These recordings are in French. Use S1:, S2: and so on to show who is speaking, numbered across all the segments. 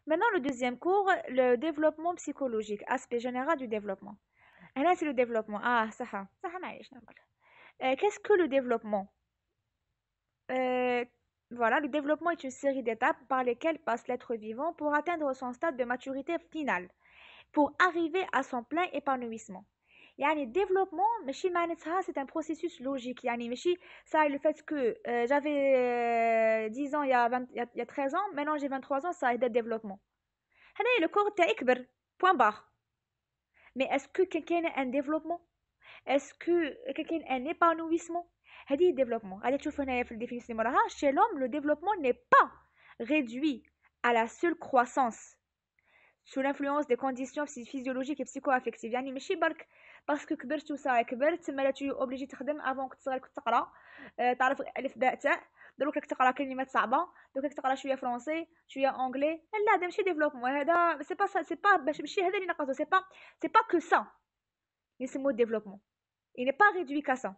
S1: Maintenant, le deuxième cours, le développement psychologique, aspect général du développement. Et là, c'est le développement. Ah, ça, معليش, normal. Qu'est-ce que le développement? Euh, voilà, le développement est une série d'étapes par lesquelles passe l'être vivant pour atteindre son stade de maturité finale, pour arriver à son plein épanouissement. يعني développement ماشي معناتها c'est un processus logique يعني ماشي ça le fait que j'avais 10 ans il y a 20 il y a 13 ans maintenant j'ai 23 ans ça a été développement هنا le corps تاعي كبر point barre mais est-ce que quelqu'un a un développement est-ce que quelqu'un a un épanouissement هذه développement allez تشوف هنايا في الديفينيسيون اللي موراها chez l'homme le développement n'est pas réduit à la seule croissance sous l'influence des conditions physiologiques et psycho-affectives يعني ماشي برك باسكو كبرت وصاي كبرت تما tu es obligé تخدم avant كنت صغير كنت تقرا تعرف الالف باء تاء دروك راك تقرا كلمات صعبه دروك راك تقرا شويه فرونسي شويه انجلي لا هذا ماشي ديفلوبمون هذا سي با ماشي هذا اللي ناقصو سي با كو سا يسموه développement il n'est pas réduit qu'à ça.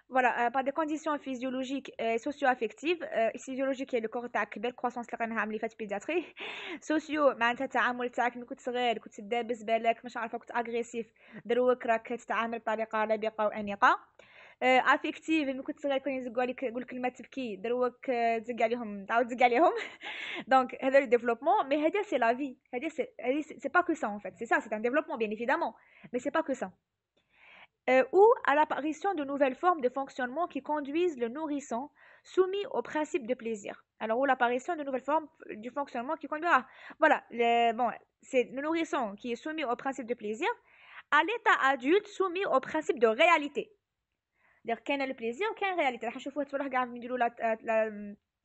S1: Voilà, par des conditions physiologiques et socio-affectives. physiologique هي الكور تاعك كبر croissance اللي قلناها عام اللي فات بيدياتري. سوسيو معناتها التعامل تاعك ملي كنت صغير كنت دابز بالك مش عارفه كنت اغريسيف دروك راك تتعامل بطريقه لبقه وانيقه. افكتيف ملي كنت صغير كانوا يزقوا عليك يقول كلمات تبكي دروك تزق عليهم تعاود تزق عليهم. دونك هذا لو ديفلوبمون مي هذا سي لا في هذا سي با كو سا en fait c'est ça c'est un développement bien évidemment mais c'est pas que ça. Ou à l'apparition de nouvelles formes de fonctionnement qui conduisent le nourrisson soumis au principe de plaisir. Alors, ou l'apparition de nouvelles formes du fonctionnement qui conduira. Voilà, bon, c'est le nourrisson qui est soumis au principe de plaisir, à l'état adulte soumis au principe de réalité. C'est-à-dire, quel est le plaisir, quelle est la réalité. Je vais vous dire la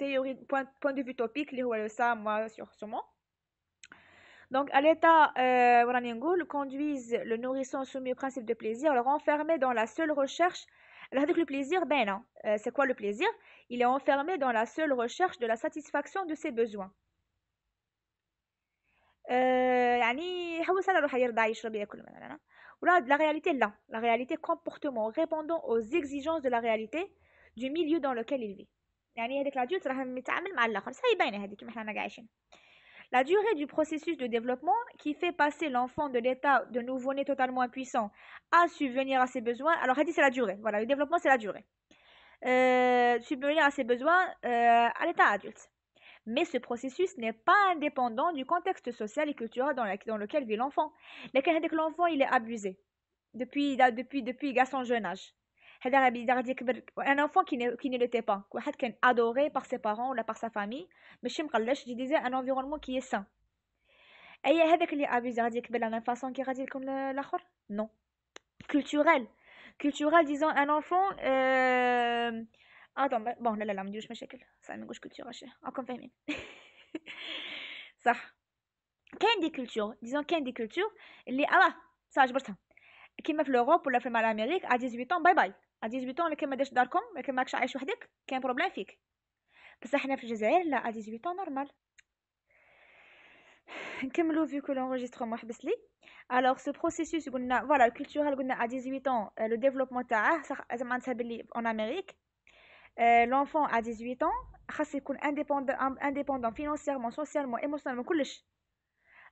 S1: théorie, point de vue topique, اللي هو ça, moi, sûrement. Donc, à l'état conduisent le nourrisson soumis au principe de plaisir, le renfermé dans la seule recherche. Alors, avec le plaisir, ben non. C'est quoi le plaisir? Il est enfermé dans la seule recherche de la satisfaction de ses besoins. يعني حوس على روحه يرضع يشرب ياكل مثلا ولا la réalité là la réalité comportement répondant aux exigences de la réalité du milieu dans lequel il vit يعني هذاك الادولت راه متعامل مع الاخر صحيح باينه هذيك كيما حنا عايشين. La durée du processus de développement qui fait passer l'enfant de l'état de nouveau-né totalement impuissant à subvenir à ses besoins. Alors, dit c'est la durée. Voilà, le développement, c'est la durée. Subvenir à ses besoins à l'état adulte. Mais ce processus n'est pas indépendant du contexte social et culturel dans lequel vit l'enfant. L'enfant, il est abusé depuis son jeune âge. Un enfant qui ne l'était pas, qui est adoré par ses parents ou par sa famille, mais je disais un environnement qui est sain. أي هذاك اللي ابيز غادي يكبر على فاصون كي غادي يكون الاخر نو culturel culturel disons un enfant attends bon لا ما نديروش مشاكل صح ما نقولش culture هاشي راكم فاهمين صح كاين دي culture disons كاين دي culture اللي صح جبرتها كيما في لوروب ولا في الامريك à 18 ans باي باي à 18 ans لكن ما داش داركم لكن ماكش عايش وحدك كاين بروبليم فيك بصح حنا في الجزائر لا à 18 ans normal. نكملوا vu que l'enregistrement حبس لي. Alors ce processus قلنا voilà culturel قلنا à 18 ans le développement تاعه معناتها باللي en Amérique l'enfant à 18 ans خاص يكون indépendant financièrement socialement émotionnellement كلش.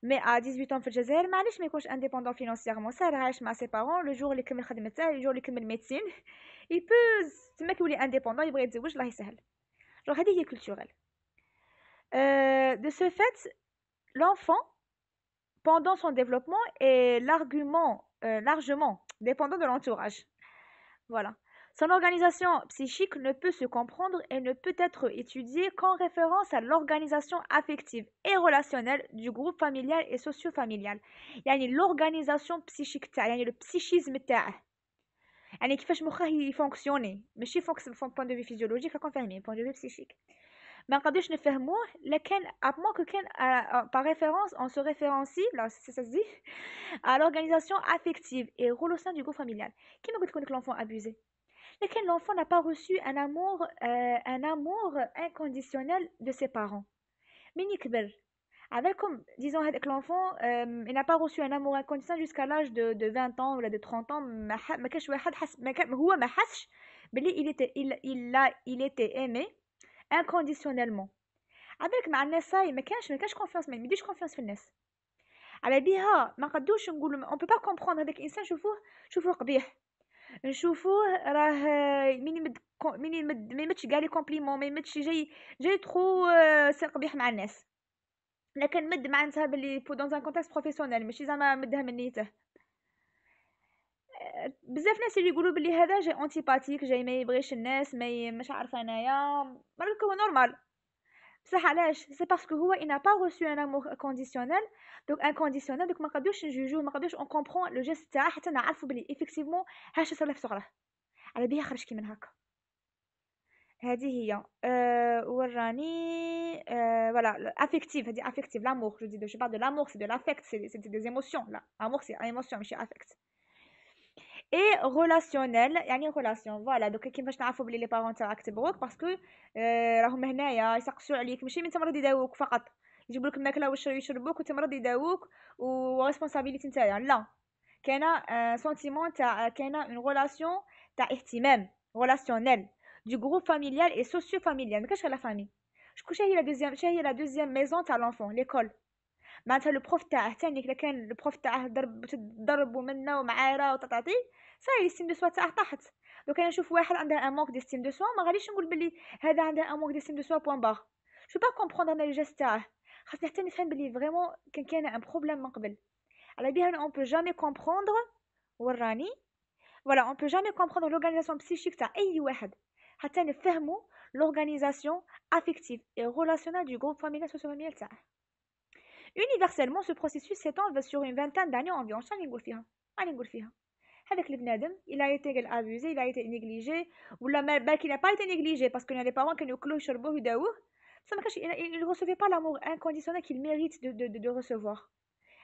S1: mais à 18 ans في الجزائر معليش ما يكونش indépendant financièrement ساهل عايش مع ses parents le jour اللي يكمل خدمة تاعه le jour اللي يكمل médecine il peut تما كيولي indépendant يبغي يتزوج الله يسهل. genre هذه هي culturel. De ce fait l'enfant pendant son développement est largement dépendant de l'entourage. Voilà. Son organisation psychique ne peut se comprendre et ne peut être étudiée qu'en référence à l'organisation affective et relationnelle du groupe familial et socio-familial. يعني l'organisation psychique تاعه يعني le psychisme تاعه يعني كيفاش مخه يفونكسيوني ماشي point de vue physiologique راكم فاهمين point de vue psychique. ما نقدرش نفهموه لكن à moins que كان par référence on se référencie là ça se dit à l'organisation affective et rôle au sein du groupe familial. كيما قلت لكم l'enfant abusé لكن l'enfant n'a pas reçu un amour inconditionnel de ses parents من يكبر avec comme disons avec l'enfant il n'a pas reçu un amour inconditionnel jusqu'à l'âge de 20 ans ou de 30 ans ما كانش واحد حس هو ما حسش بلي il était aimé inconditionnellement عبالك مع الناس صاي ما كانش كونفيونس، ما يديش كونفيونس في الناس. على بيها ما قدوش نقولوا اون بو با كومبروندر هذاك الانسان، شوفوه قبيح، نشوفوه راه مين يمد مين يمد ما يمدش كاع لي كومبليمون، ما يمدش جاي ترو سي قبيح مع الناس. لكن مد معناتها باللي دون ان كونتكست بروفيسيونيل، ماشي زعما مدها من نيته. بزاف ناس اللي يقولوا باللي هذا جاي انتيباتيك، جاي ما يبغيش الناس، مش عارفه انايا، بالك هو نورمال. بصح علاش؟ سي باسكو هو il n'a pas reçu un amour conditionnel. donc inconditionnel، donc ما قدوش نجوجوه، ما قدوش اون كومبرون لو جيست تاعه حتى نعرفوا بلي ايفيكتيفمون هاش صار له في صغره. على بها خرج كي من هكا. هذه هي وراني voilà affective، هذه affective l'amour. je parle de l'amour, c'est de l'affect, c'est des émotions. là amour c'est émotion ماشي affect. et relationnel يعني relation. voilà donc كيفاش نعرفوا بلي لي بارون تاعك تبغوك؟ باسكو راهم هنايا يسقسوا عليك، ماشي من تمرض يداووك فقط، يجيبوا لك الماكله يشربوك وتمرض يداووك وريسبونسابيلتي نتايا. لا، كاينه سونتيمون تاع، كاينه اون ريلاسيون تاع اهتمام relationnel du groupe familial et socio-familial. ما كاينش غير لا فامي. شكون هي لا دوزيام ميزون تاع لونفون؟ ليكول. معناتها لو بروف تاعه تاني، اذا كان لو بروف تاعه تضربوا منه ومعايره وتطاطي، صاي الستيم دو سوا تاعه طاحت. دوك انا نشوف واحد عنده ان مونك ديستيم دو سوا، ما غاديش نقول بلي هذا عنده ان مونك ديستيم دو سوا بوين بار. جو با كومبروندر انا لو جيست تاعه، خاصني حتى نفهم بلي فريمون كان ان بروبليم من قبل. على بها اون بو جامي كومبروندر. وراني voilà on peut jamais comprendre l'organisation psychique تاع اي واحد حتى نفهموا l'organisation affective et relationnelle du groupe familial socio-familial تاعه. Universellement ce processus s'étend sur une vingtaine d'années environ. شنو نقول فيها هذاك البنادم il a été abusé, il a été négligé، ولا ما بالك il n'a pas été négligé parce que les parents كانوا ياكلوه يشربوه يداووه، بصح ما كانش il recevait pas l'amour inconditionnel qu'il mérite de recevoir.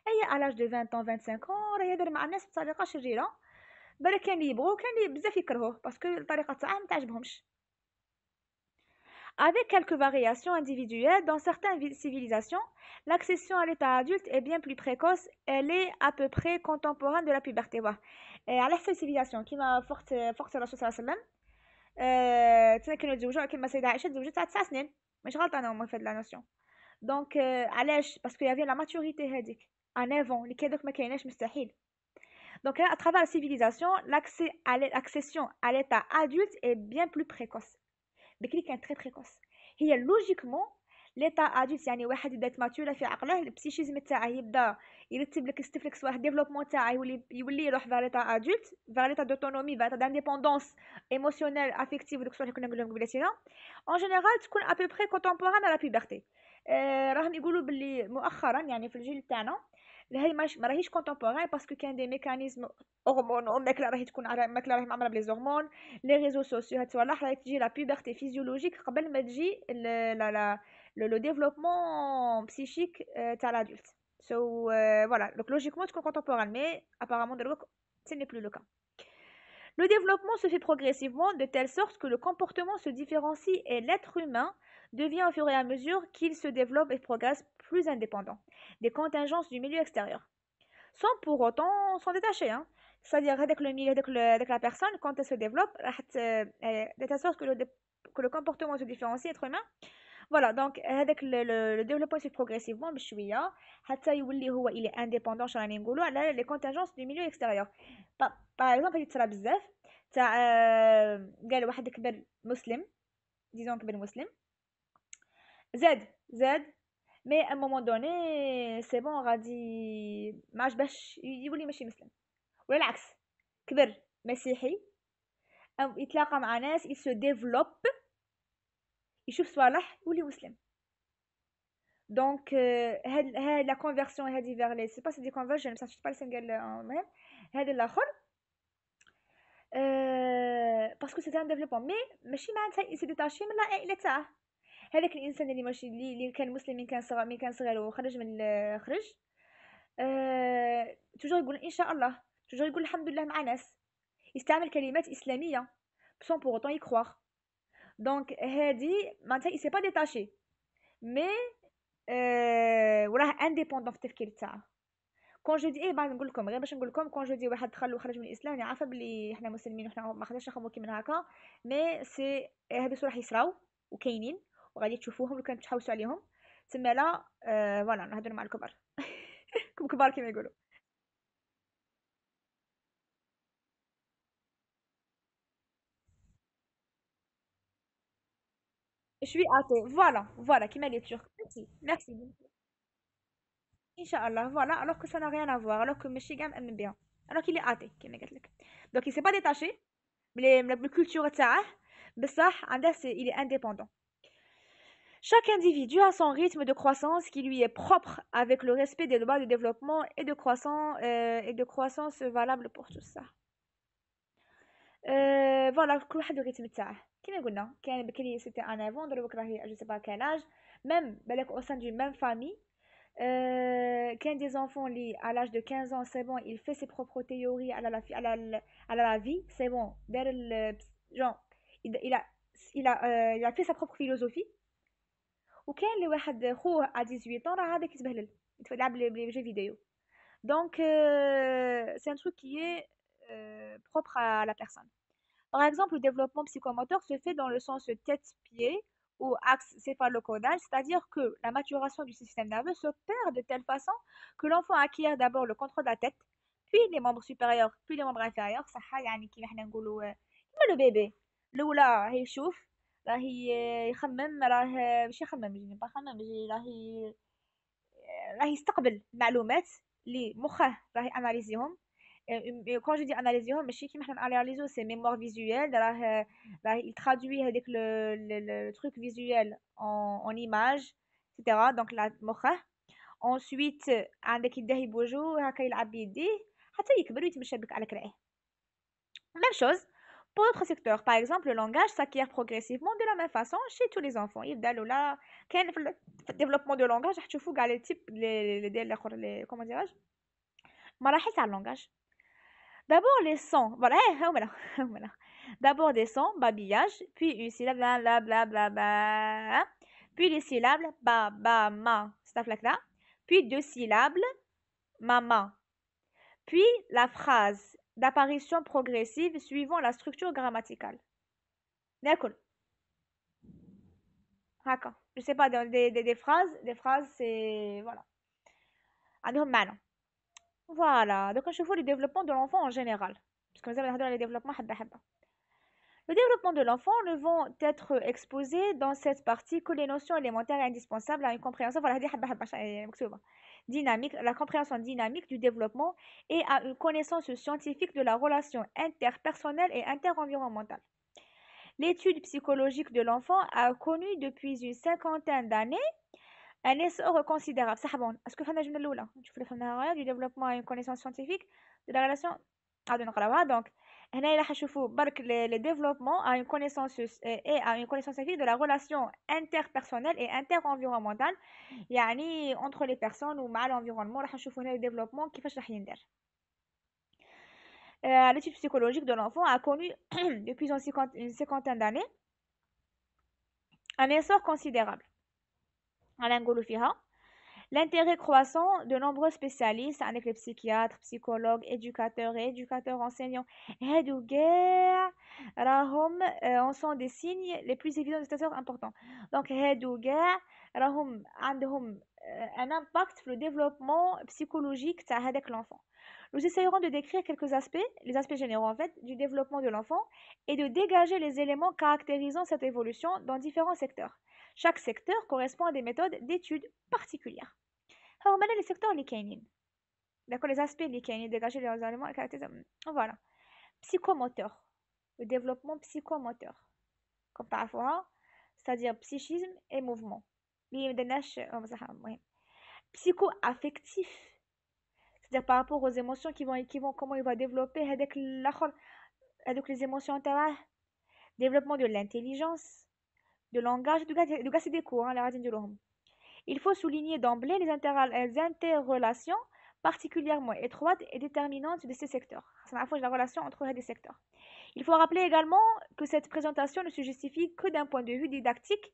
S1: اي à l'âge de 20 ans 25 ans راه يهدر مع الناس بطريقه شريره، بالك كان اللي يبغوه كان اللي بزاف يكرهوه باسكو الطريقه تاعه ما تعجبهمش. Avec quelques variations individuelles, dans certaines civilisations, l'accession à l'état adulte est bien plus précoce. Elle est à peu près contemporaine de la puberté. على حسب civilisation كيما فقت الرسول صلى الله عليه وسلم، تنا كانوا يتزوجوا كيما السيدة عائشة تزوجت على 9 سنين، مش غلط انا هما في هاد لا نوسيون. دونك علاش؟ باسكو يافي لا ماتوريتي هذيك ان افون اللي كي ما كايناش مستحيل. Donc là, à travers la civilisation, l'accession à l'état adulte est bien plus précoce. بكري كان très précoce. هي لوجيكمون ليتا ادولت يعني واحد يبدا يتماتور في عقله، البسيشيزم تاعه يبدا يرتب لك يستف لك واحد ديفلوبمون تاعه يولي يروح فار ليتا ادولت، فار ليتا دوتونومي، فار ليتا دانديبوندونس ايموسيونيل افيكتيف ودوك الصوالح اللي كنا نقولهم قبيلاتينا. اون جينيرال تكون ابوبري كونتمبوران على بيبرتي. راهم يقولوا باللي مؤخرا يعني في الجيل تاعنا هاي ما راهيش كونتمبوران باسكو كاين دي ميكانيزم هرمونال، الماكله راهي تكون الماكله راهي معمره بلي زهرمون، لي ريزو سوسيو، هاد الصوالح راهي تجي لا بيبرتي فيزيولوجيك قبل ما تجي لو ديفلوبمون بسيشيك تاع لادولت. سو فوالا دونك لوجيكمون تكون كونتمبوران، مي ابارامون دروك ce n'est plus le cas. Le développement se fait progressivement de telle sorte que le comportement se différencie et l'être humain devient au fur et à mesure qu'il se développe et progresse plus indépendant des contingences du milieu extérieur, sans pour autant s'en détacher. Hein. C'est-à-dire avec le milieu, avec la personne, quand elle se développe, de telle sorte que le comportement se différencie être humain. Voilà, donc avec le développement se fait progressivement بشوية حتى يولي هو il est indépendant شنو راني نقولوا على les contingences du milieu extérieur. par exemple هذه تصرا بزاف تاع قال واحد كبر مسلم، ديزون كبر مسلم، زاد مي à un moment donné c'est bon غادي ما عجبش يولي ماشي مسلم، ولا العكس كبر مسيحي أو يتلاقى مع ناس il se développe يشوف صوالح يولي مسلم. دونك هاد لا كونفيرسيون هادي فيغ لي سي با سي دي كونفيرجن بصح شفت با لسان قال المهم هذا الاخر باسكو سي ان ديفلوبمون مي ماشي معناتها يسي ديتاشي من العائله تاعه. هذاك الانسان اللي ماشي اللي كان مسلم من كان صغير وخرج من خرج توجور يقول ان شاء الله، توجور يقول الحمد لله مع ناس، يستعمل كلمات اسلاميه بسون بور اوتون يكروار. دونك هادي معناتها يسي با ديتاشي مي وراه انديبوندون في التفكير تاعه. كون جو دي ايه بعد نقول لكم غير باش نقول لكم كون جو دي واحد دخل وخرج من الاسلام، يعني عارفه بلي احنا مسلمين وحنا ما خداش نخمو كي من هكا، مي سي هادو صراحه يصراو وكاينين وغادي تشوفوهم لو كان تحوسوا عليهم. تما لا فوالا نهضروا مع الكبار. كم كبار كيما يقولوا. Je suis athée. Voilà, voilà, qui m'a les Turcs. Merci, merci. Inch'Allah, voilà, alors que ça n'a rien à voir, alors que Michigan aime bien. Alors qu'il est athée, كما قلت لك. Donc il s'est pas détaché, mais la culture تاعه بصح عنده il est indépendant. Chaque individu a son rythme de croissance qui lui est propre avec le respect des lois de développement et de croissance valable pour tout ça. Voilà, كل واحد الريتم تاعه. كيما قلنا كان بكري c'était un avant دروك راهي je sais pas quel âge, même بالك au sein d'une même famille. Qu'un des enfants lit à l'âge de 15 ans, c'est bon, il fait ses propres théories à la vie, c'est bon. Genre, il a, il a fait sa propre philosophie. وكان اللي واحد خوه à 18 ans راه هذاك يتبهلل يلعب les jeux vidéo. Donc, c'est un truc qui est propre à la personne. Par exemple, le développement psychomoteur se fait dans le sens tête-pied ou axe céphalocaudal, c'est-à-dire que la maturation du système nerveux s'opère de telle façon que l'enfant acquiert d'abord le contrôle de la tête, puis les membres supérieurs, puis les membres inférieurs. صح يعني كيما حنا نقولوا كيما لو بيبي الأولى راهي يشوف راهي يخمم راه ماشي يخمم يجي با يخمم يجي راهي يستقبل معلومات اللي مخه راهي اناليزيهم. Quand je dis analysiهم ماشي كيما حنا ناناليزو سي mémoire visuelle راه il traduit هذاك le truc visuel en image etc. donc لا مخه ensuite عندك يديه يبوجو هكا يلعب بيديه حتى يكبر ويتمشى بك على كرعيه. Même chose pour d'autres secteurs. Par exemple, le langage s'acquiert progressivement de la même façon chez tous les enfants. يبدا الاولى كان في في الديفلوبمون دو لونغاج راح تشوفوا كاع لي تيب لي ديال الاخر لي كومون ديراج مراحل تاع اللونغاج. D'abord les sons, voilà, voilà, voilà. D'abord des sons, babillage, puis une syllabe, bla bla bla bla bla, puis les syllabes, ba, ba, ma, là, puis deux syllabes, maman, puis la phrase d'apparition progressive suivant la structure grammaticale. D'accord, d'accord. Je sais pas, des phrases, c'est, voilà. عندهم معنى. Voilà, donc je vois le développement de l'enfant en général. Parce que nous avons le développement حبة حبة. Le développement de l'enfant ne vont être exposés dans cette partie que les notions élémentaires indispensables à une compréhension voilà, dynamique, la compréhension dynamique du développement et à une connaissance scientifique de la relation interpersonnelle et interenvironnementale. L'étude psychologique de l'enfant a connu depuis une cinquantaine d'années un essor considérable. Est-ce que du développement et une connaissance scientifique de la relation donc هنا راح نشوفوا برك le développement à une connaissance et à une connaissance scientifique de la relation interpersonnelle et interenvironnementale يعني entre les personnes ومع l'environnement راح نشوفوا هنا le développement كيفاش راح يندر. L'étude psychologique de l'enfant a connu depuis une cinquantaine d'années un essor considérable. على نقولوا فيها l'intérêt croissant de nombreux spécialistes avec les psychiatres, psychologues, éducateurs et éducateurs enseignants هادو كاع راهم en sont des signes les plus évidents de cet essor important. Donc هادو كاع راهم عندهم un impact sur le développement psychologique تاع هذاك l'enfant. Nous essayerons de décrire quelques aspects, les aspects généraux en fait, du développement de l'enfant et de dégager les éléments caractérisant cette évolution dans différents secteurs. Chaque secteur correspond à des méthodes d'étude particulières. هما les secteurs اللي كاينين d'accord les aspects اللي كاينين dégager les éléments caractérisants voilà psychomoteur le développement psychomoteur comme تعرفوها c'est-à-dire psychisme et mouvement اللي مدناش بصح المهم psycho-affectif c'est-à-dire par rapport aux émotions comment il va développer هذاك الاخر هذوك les émotions تاعه développement de l'intelligence de langage دوكا c'est des cours اللي غادي نديروهم. Il faut souligner d'emblée les interrelations particulièrement étroites et déterminantes de ces secteurs. C'est la relation entre les secteurs. Il faut rappeler également que cette présentation ne se justifie que d'un point de vue didactique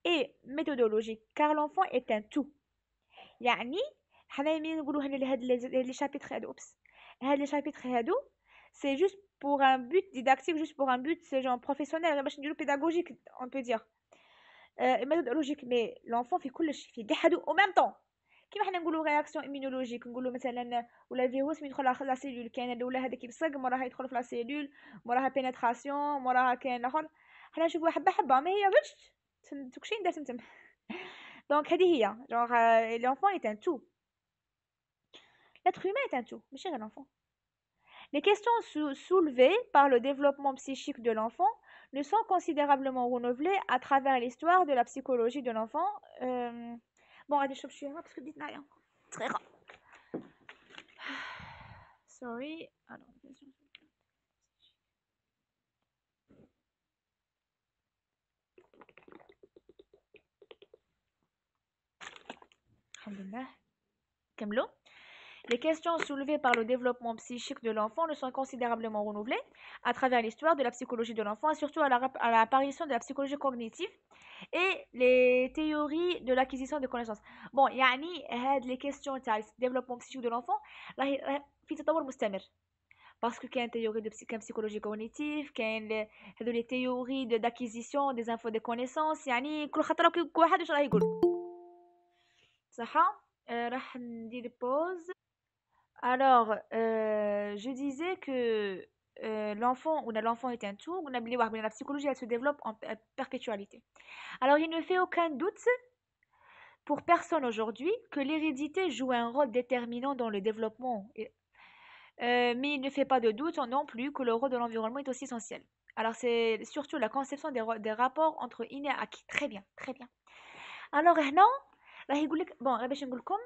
S1: et méthodologique, car l'enfant est un tout. يعني حنا يمين نقولوا هاد les chapitres هادو هاد les chapitres هادو c'est juste pour un but didactique, juste pour un but genre professionnel, باش نديرو pédagogique on peut dire. méthodologique mais l'enfant في كل شيء في كاع هادو au même temps كيما حنا نقولوا رياكسيون immunologique نقولوا مثلا ولا فيروس من يدخل لا سيلول كاين الاولى هذاك يلصق موراها يدخل في لا سيلول موراها بينيتراسيون موراها كاين اخر حنا نشوفوا حبه حبه ما هي باش تكشين دار تمتم دونك هذه هي جونغ l'enfant est un tout l'être humain est un tout ماشي غير l'enfant. Les questions soulevées par le développement psychique de l'enfant ne sont considérablement renouvelées à travers l'histoire de la psychologie de l'enfant. Bon, allez, je suis parce que dites rien. Très rare. Sorry. Alors, alhamdulillah. Kamlo. Les questions soulevées par le développement psychique de l'enfant ne sont considérablement renouvelées à travers l'histoire de la psychologie de l'enfant et surtout à l'apparition de la psychologie cognitive et les théories de l'acquisition de connaissances. Bon, يعني هاد les questions تاع développement psychique de l'enfant راهي في تطور مستمر parce que كاين théorie de psychologie cognitive كاين هادو les théories d'acquisition des infos des connaissances يعني كل خطرة كل واحد واش راه يقول صح. راح ندير pause. Alors, je disais que l'enfant est un tout. On a la psychologie, elle se développe en perpétualité. Alors, il ne fait aucun doute pour personne aujourd'hui que l'hérédité joue un rôle déterminant dans le développement. Mais il ne fait pas de doute non plus que le rôle de l'environnement est aussi essentiel. Alors, c'est surtout la conception des rapports entre inné et acquis. Très bien, très bien. Alors, هنا راه يقول لك بون باش نقول لكم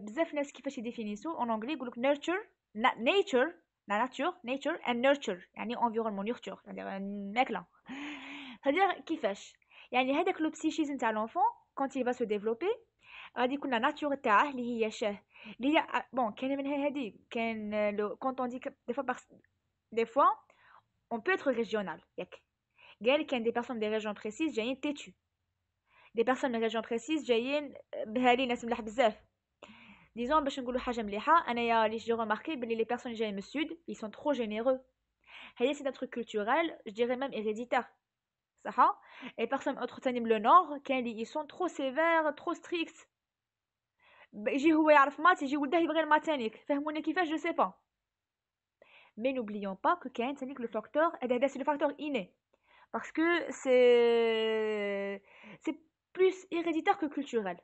S1: بزاف ناس كيفاش يديفينيسو en anglais يقول لك nurture nature la nature and nurture يعني environnement nurture يعني ماكله c'est-à-dire كيفاش يعني هذاك لو psychisme تاع l'enfant quand il va se développer غادي يكون لا ناتور تاعه اللي هي شاه اللي هي بون كاين منها هذه كاين لو quand on dit des fois on peut être régional ياك قال كاين des personnes des régions précises جايين têtu des personnes من régions précises جايين بهالي ناس ملاح بزاف. disons باش نقولوا حاجه مليحه انايا لي جو remarqué بلي les personnes جايين من السود ils sont trop généreux. هي c'est un truc culturel je dirais même héréditaire صح. et personnes autres ثاني من le nord كاين اللي ils sont trop sévères trop stricts يجي هو يعرف مات يجي ولده يبغي المات ثانيك فهموني كيفاش je sais pas. mais n'oublions pas que كاين ثانيك le facteur هذا c'est le facteur inné parce que c'est plus héréditaire que culturel.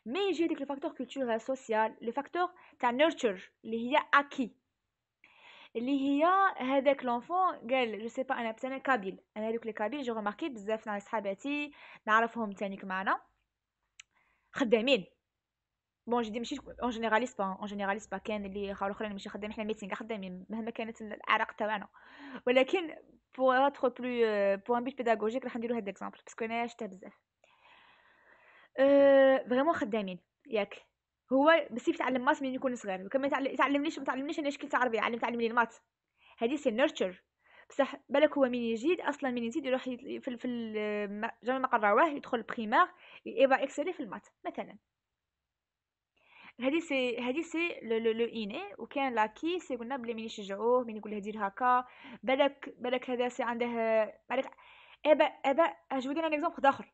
S1: mais يجي هذيك le facteur culturel social le facteur تاع nurture اللي هي acquis اللي هي هذاك l'enfant قال je sais pas انا مثلا كابيل انا هذوك لي كابيل جو remarqué بزاف ناس صحاباتي نعرفهم تانيك معنا خدامين بون جدي ماشي اون جينيراليست با كاين اللي خاو الاخرين ماشي خدامين حنا ميتين كاع خدامين مهما كانت الاعراق تاعنا ولكن pour être plus pour un but pédagogique راح نديرو هاد l'exemple باسكو انا شفتها بزاف فريمون خدامين ياك هو بس يتعلم مات من يكون صغير وكما يتعلمنيش ما تعلمنيش انا شكل عربي تعلمني المات هذه سي نيرتشر بصح بالك هو من يزيد اصلا من يزيد يروح في جامع ما قراوه يدخل بريمير يبقى اكسلي في المات مثلا هذه سي لو اني وكان لاكي سي قلنا بلي من يشجعوه من يقول له دير هكا بالك هذا سي عنده بالك ابا اجودي ان اكزومبل اخر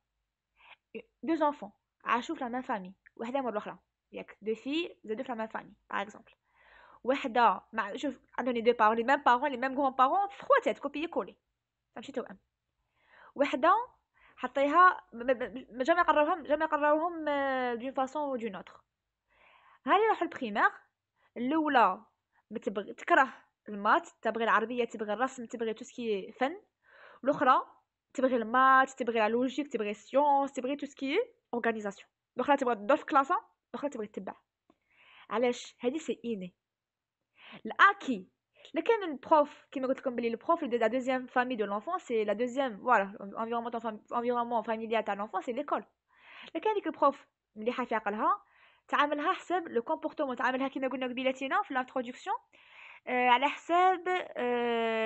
S1: deux enfants عاشوا في la même famille وحده مره اخرى ياك deux filles زادوا في la même famille par exemple وحده مع شوف عندهم les deux parents les mêmes parents les mêmes grands-parents trois têtes copier coller فهمتي توأم وحده حطيها جامع يقرروهم d'une façon ou d'une autre هاني راحوا البريمير الاولى تكره المات تبغي العربيه تبغي الرسم تبغي تو سكي فن الاخرى تبغي المات تبغي لا لوجيك تبغي السيونس تبغي تو سكي اورغانيزاسيون الاخرى تبغي تدور في كلاسه الاخرى تبغي تتبع علاش هذه سي اني الاكي لكن البروف كيما قلت لكم بلي البروف لا دوزيام فامي دو لونفون سي لا دوزيام فوالا environnement familial تاع لونفون سي ليكول لكن هذيك البروف مليحه في عقلها تعاملها حسب لو كومبورتمون تعاملها كيما قلنا قبيلتينا في الانتروداكسيون على حساب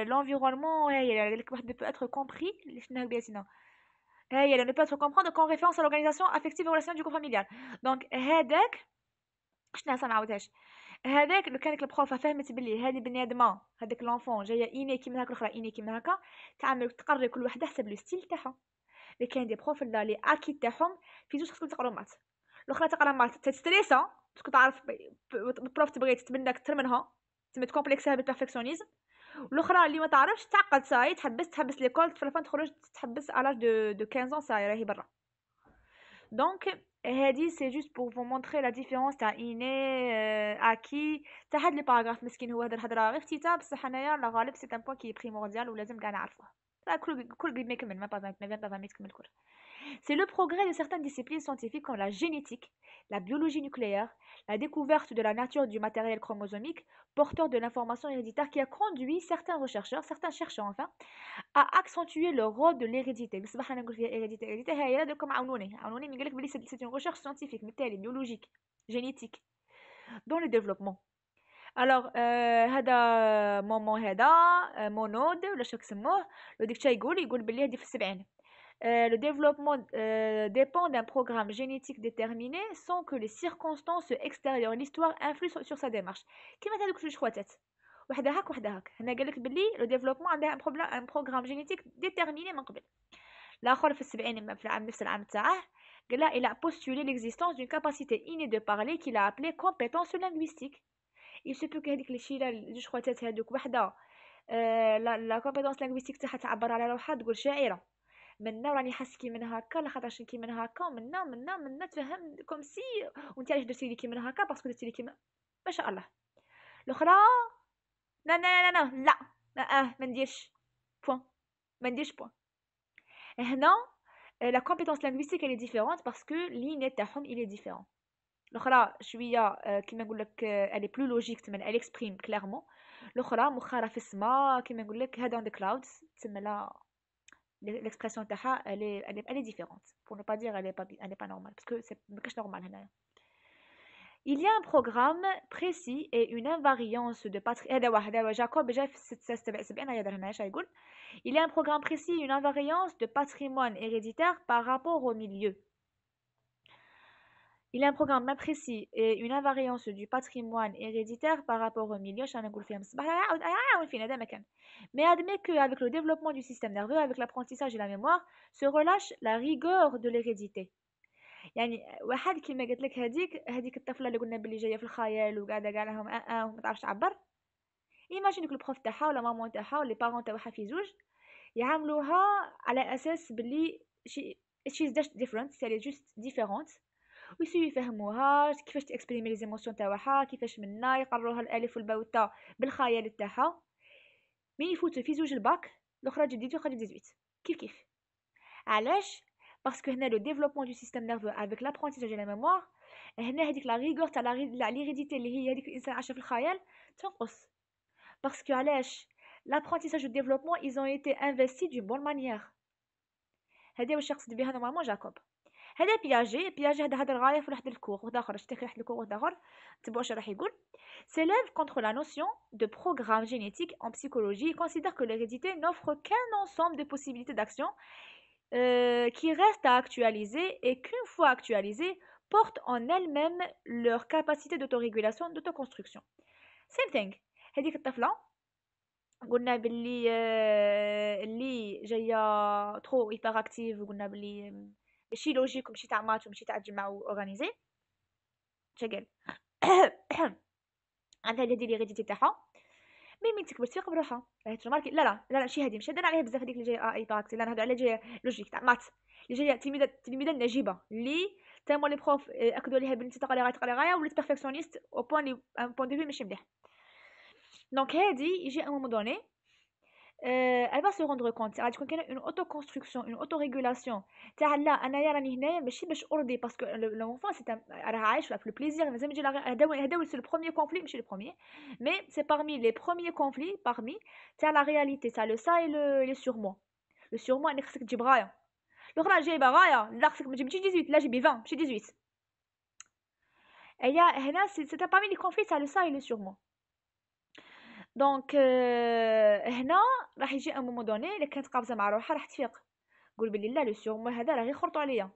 S1: l'environnement هي اللي واحد peut être compris اللي شناها قبيلتينا هي اللي peut être comprendre comme référence à l'organisation affective et relationnelle du groupe familial donc هذاك شناها ما عاودهاش هذاك لو كانت البروف فهمت بلي هذه بني ادمه هذاك لونفون جايه اني كيما هكا الاخرى اني كيما هكا تعامل تقري كل وحده حسب لو ستيل تاعها اللي كاين دي بروف لا لي اكي تاعهم في زوج خصكم تقراو مات. الاخرى تقرا مات تستريسا باسكو تعرف البروف تبغي تتمنى اكثر منها تما تكومبلكسها بالبيرفكسيونيزم، والاخرى اللي ما تعرفش تعقد صاي تحبس ليكول في الفان تخرج تحبس على دو 15 ans صاي راهي برا. دونك هادي سي جوست بور فو مونطري لا ديفيرونس تاع اني اكي تاع هاد لي باراغراف. مسكين هو هاد الهضره غير فتيته بصح انايا لا غالب سي ان بوين كي بريمورديال ولازم كاع نعرفوه. كل قد ما يكمل ما با 20 ما يكمل كل. C'est le progrès de certaines disciplines scientifiques comme la génétique, la biologie nucléaire, la découverte de la nature du matériel chromosomique porteur de l'information héréditaire qui a conduit certains chercheurs enfin, à accentuer le rôle de l'hérédité. بصباح انا نقول فيها hérédité هي دوكم عاونوني من قالك بلي c'est une recherche scientifique بالتالي biologique génétique dans le développement. Alors هذا مومون هذا مونود ولا شو يسموه لو ديك يقول بلي هذه في السبعين. Le développement dépend d'un programme génétique déterminé sans que les circonstances extérieures l'histoire influent sur sa démarche. كيما هذوك جوج خواتات وحده هاك وحده هاك. هنا قالك بلي لو ديفلوبمون عندها ان بروغرام جينيتيك ديتيرميني من قبل. الاخر في السبعين في العام نفس العام تاعه قال لا il a postulé l'existence d'une capacité innée de parler qu'il a appelée compétence linguistique. il se peut que هذيك الشيله جوج خواتات هذوك وحده لا كومبيتونس لينغويستيك تاعها تعبر على روحها تقول شاعره منا وراني حاس كي من هكا لخاطرش كي من هكا ومنا تفهم كوم سي وانت علاش درتي لي كي من هكا باسكو درتي لي كي ما شاء الله. الاخرى لا لا لا لا لا لا ما نديرش بوين ما نديرش بوين. هنا la compétence linguistique elle est différente parce que l'inné تاعهم il est différent. الاخرى شويه كيما نقول لك elle est plus logique تما elle exprime clairement. الاخرى مخها في السما كيما نقول لك هذا on the clouds تما لا l'expression تاعها elle est différente pour ne pas dire elle est pas normale parce que c'est ما كاش normal هنايا. Il y a un programme précis et une invariance de هذا واحد جاكوب جاي في 76 هيا هنا اش يقول. Il y a un programme précis et une invariance de patrimoine héréditaire par rapport au milieu. Il y a un programme précis et une invariance du patrimoine héréditaire par rapport au milieu. Mais admet qu'avec le développement du système nerveux, avec l'apprentissage et la mémoire, se relâche la rigueur de l'hérédité. يعني واحد كيما قلت لك هذيك الطفله اللي قلنا بلي جايه في الخيال وقاعده قاع لهم وما تعرفش تعبر. ايماجينك البروف تاعها ولا مامون تاعها ولا بارون تاعها في زوج يعاملوها على اساس بلي she's just different c'est just différente ويسيو يفهموها كيفاش تاكسبريمي لي زيموسيون تاعها كيفاش منا يقروها الالف والباء والتاء بالخيال تاعها. مي يفوت في زوج الباك الاخرى جديد وخرج 18 كيف علاش باسكو هنا لو ديفلوبمون دو سيستيم نيرفو افيك لابرونتيساج لا ميموار هنا هذيك لا ريغور تاع ليريديتي اللي هي هذيك الانسان عايشه في الخيال تنقص باسكو علاش l'apprentissage du développement ils ont été investis d'une bonne manière. هذا واش يقصد بها نورمالمون جاكوب. هذا بياجي هذا الغايه في واحد الكور واحد اخر شتي واحد الكور واحد اخر تبعوا واش راح يقول. s'élève contre la notion de programme génétique en psychologie et considère que l'hérédité n'offre qu'un ensemble de possibilités d'action qui restent à actualiser et qu'une fois actualisées portent en elles-mêmes leur capacité d'autorégulation d'autoconstruction. same thing. هذيك الطفله قلنا باللي اللي جايه ترو هيبر اكتيف وقلنا باللي ماشي لوجيك وماشي تاع مات وماشي تاع تجمع اورغانيزي شقال عندها هذه اللي غادي تاعها مين تكبر تفيق بروحها راهي تماركي لا ماشي هذه مش هضر عليها بزاف هذيك اللي جايه هيبر اكتيف لا نهضر على جايه لوجيك تاع مات اللي جايه تلميذه نجيبه اللي تما لي بروف اكدوا عليها بنتي تقرا غايه ولات بيرفكسيونيست او بوين لي ان بوين دو في ماشي مليح. دونك هادي يجي ان مومون دوني elle va se rendre compte غادي تكون كاينه une autoconstruction une autorégulation تاع لا انايا راني هنايا ماشي باش ارضي باسكو l'enfant c'est راه عايش في البليزير مازال يجي هذا سي لو بروميير كونفلي ماشي لو بروميير مي سي parmi les premiers conflits parmi تاع la réalité تاع le ça et le surmoi le surmoi انك خصك تجيب غايه الاخرى جايبه غايه لا خصك ما تجيبش 18 لا جيبي 20 ماشي 18 هي هنا سي parmi les conflits تاع le ça et le surmoi. دونك هنا راح يجي ان مومون دوني الا كانت قابزه مع روحها راح تفيق قول بلي لا لو سيغمو هذا راه يخرطوا عليا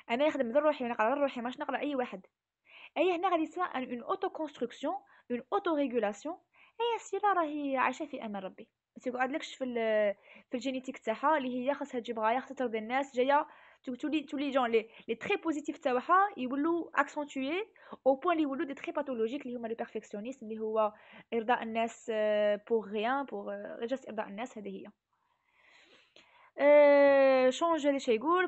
S1: انا نخدم ذا روحي نقرا روحي ماش نقرا اي واحد. اي هنا غادي يسمى اون اوتو كونستركسيون اون اوتو ريغولاسيون. اي السيره راهي عايشه في امان ربي بس يقعدلكش في الجينيتيك تاعها اللي هي خاصها تجيب غايه خاصها ترضي الناس جايه تولي جون لي تري بوزيتيف تاعها يولوا اكسنتوي او بوين اللي يولوا دي تري باثولوجيك اللي هما لو بيرفكسيونيست اللي هو ارضاء الناس بوغ غيان بوغ جاست ارضاء الناس هذه هي شونج هذا شي يقول